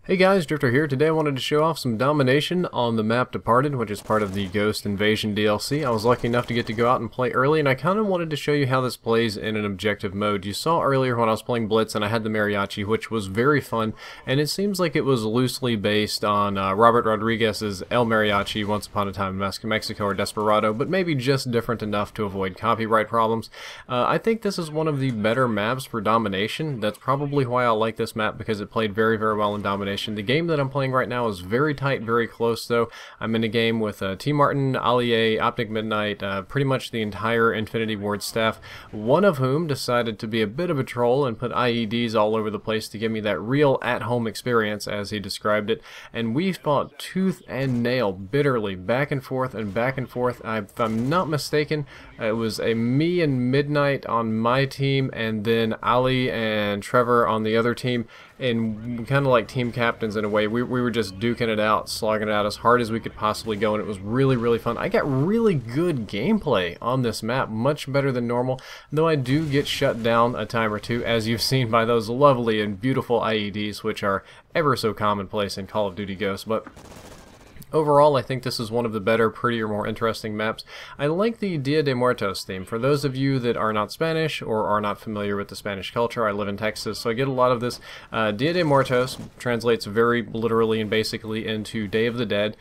Hey guys, Drifter here. Today I wanted to show off some Domination on the map Departed, which is part of the Ghost Invasion DLC. I was lucky enough to get to go out and play early, and I kind of wanted to show you how this plays in an objective mode. You saw earlier when I was playing Blitz and I had the Mariachi, which was very fun, and it seems like it was loosely based on Robert Rodriguez's El Mariachi, Once Upon a Time in Mexico, or Desperado, but maybe just different enough to avoid copyright problems. I think this is one of the better maps for Domination. That's probably why I like this map, because it played very, very well in Domination. The game that I'm playing right now is very tight, very close though. I'm in a game with T. Martin, Allier, Optic Midnight, pretty much the entire Infinity Ward staff, one of whom decided to be a bit of a troll and put IEDs all over the place to give me that real at-home experience, as he described it, and we fought tooth and nail, bitterly, back and forth and back and forth. If I'm not mistaken, it was me and Midnight on my team, and then Ali and Trevor on the other team, and kind of like team captains in a way. We were just duking it out, slogging it out as hard as we could possibly go, and it was really, really fun. I got really good gameplay on this map, much better than normal, though I do get shut down a time or two, as you've seen by those lovely and beautiful IEDs, which are ever so commonplace in Call of Duty Ghosts. But overall, I think this is one of the better, prettier, more interesting maps. I like the Dia de Muertos theme. For those of you that are not Spanish or are not familiar with the Spanish culture, I live in Texas, so I get a lot of this. Dia de Muertos translates very literally and basically into Day of the Dead.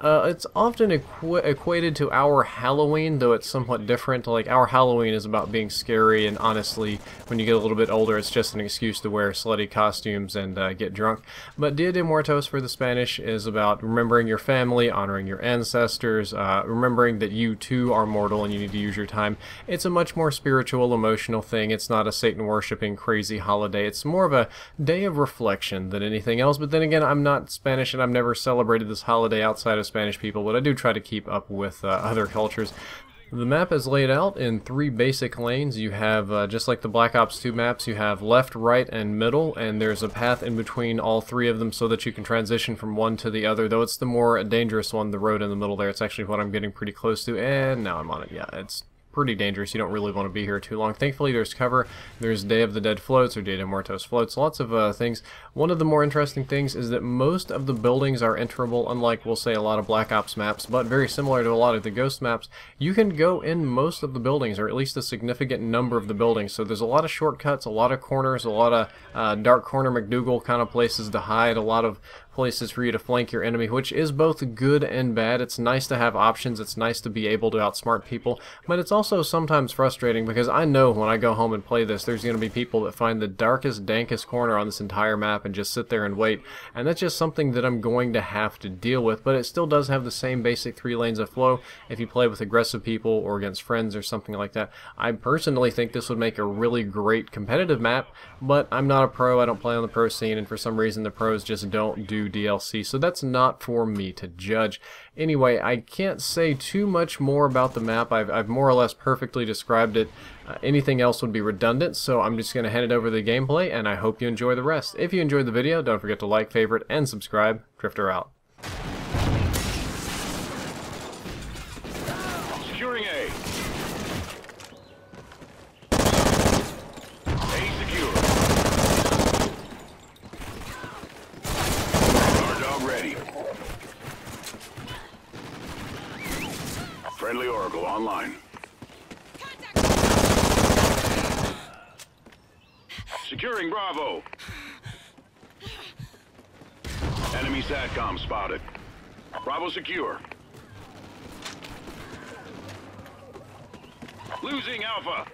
It's often equated to our Halloween, though it's somewhat different. Like, our Halloween is about being scary, and honestly, when you get a little bit older, it's just an excuse to wear slutty costumes and get drunk. But Dia de Muertos for the Spanish is about remembering your family, honoring your ancestors, remembering that you too are mortal and you need to use your time. It's a much more spiritual, emotional thing. It's not a Satan-worshipping crazy holiday. It's more of a day of reflection than anything else. But then again, I'm not Spanish and I've never celebrated this holiday outside of Spanish people, but I do try to keep up with other cultures. The map is laid out in 3 basic lanes. You have, just like the Black Ops 2 maps, you have left, right, and middle, and there's a path in between all 3 of them so that you can transition from one to the other, though it's the more dangerous one, the road in the middle there. It's actually what I'm getting pretty close to, and now I'm on it. Yeah, it's pretty dangerous. You don't really want to be here too long. Thankfully, there's cover. There's Day of the Dead floats, or Dia de Muertos floats. Lots of things. One of the more interesting things is that most of the buildings are enterable, unlike, we'll say, a lot of Black Ops maps, but very similar to a lot of the Ghost maps. You can go in most of the buildings, or at least a significant number of the buildings, so there's a lot of shortcuts, a lot of corners, a lot of dark corner McDougal kind of places to hide, a lot of places for you to flank your enemy, which is both good and bad. It's nice to have options, it's nice to be able to outsmart people, but it's also sometimes frustrating, because I know when I go home and play this, there's going to be people that find the darkest, dankest corner on this entire map and just sit there and wait, and that's just something that I'm going to have to deal with. But it still does have the same basic 3 lanes of flow if you play with aggressive people or against friends or something like that. I personally think this would make a really great competitive map, but I'm not a pro, I don't play on the pro scene, and for some reason the pros just don't do DLC, so that's not for me to judge. Anyway, I can't say too much more about the map. I've more or less perfectly described it. Anything else would be redundant, so I'm just going to hand it over to the gameplay, and I hope you enjoy the rest. If you enjoyed the video, don't forget to like, favorite, and subscribe. Drifter out. Securing A. A secure. Guard dog ready. Friendly Oracle online. Securing Bravo. Enemy SATCOM spotted. Bravo secure. Losing Alpha.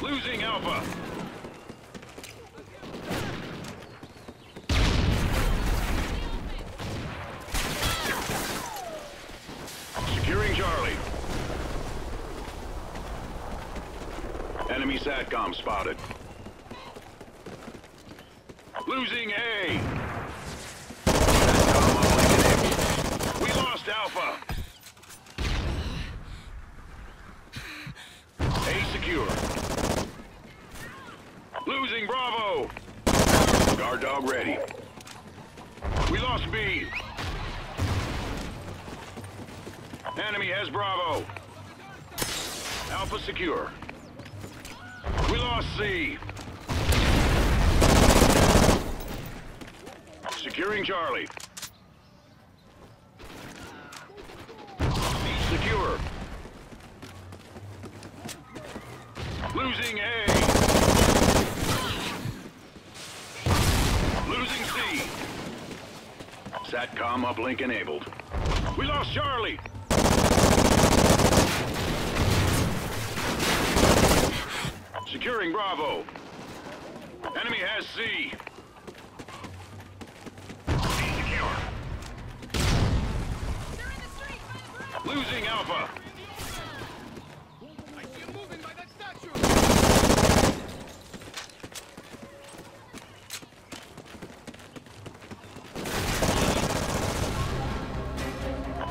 Losing Alpha. Securing Charlie. Enemy SATCOM spotted. Losing A. SATCOM uplink. We lost Alpha. A secure. Losing Bravo. Guard dog ready. We lost B. Enemy has Bravo. Alpha secure. We lost C. Securing Charlie. C secure. Losing A. Losing C. SATCOM uplink enabled. We lost Charlie. Securing Bravo. Enemy has C. C secure. Losing Alpha. I see him moving by that statue!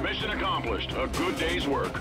Mission accomplished. A good day's work.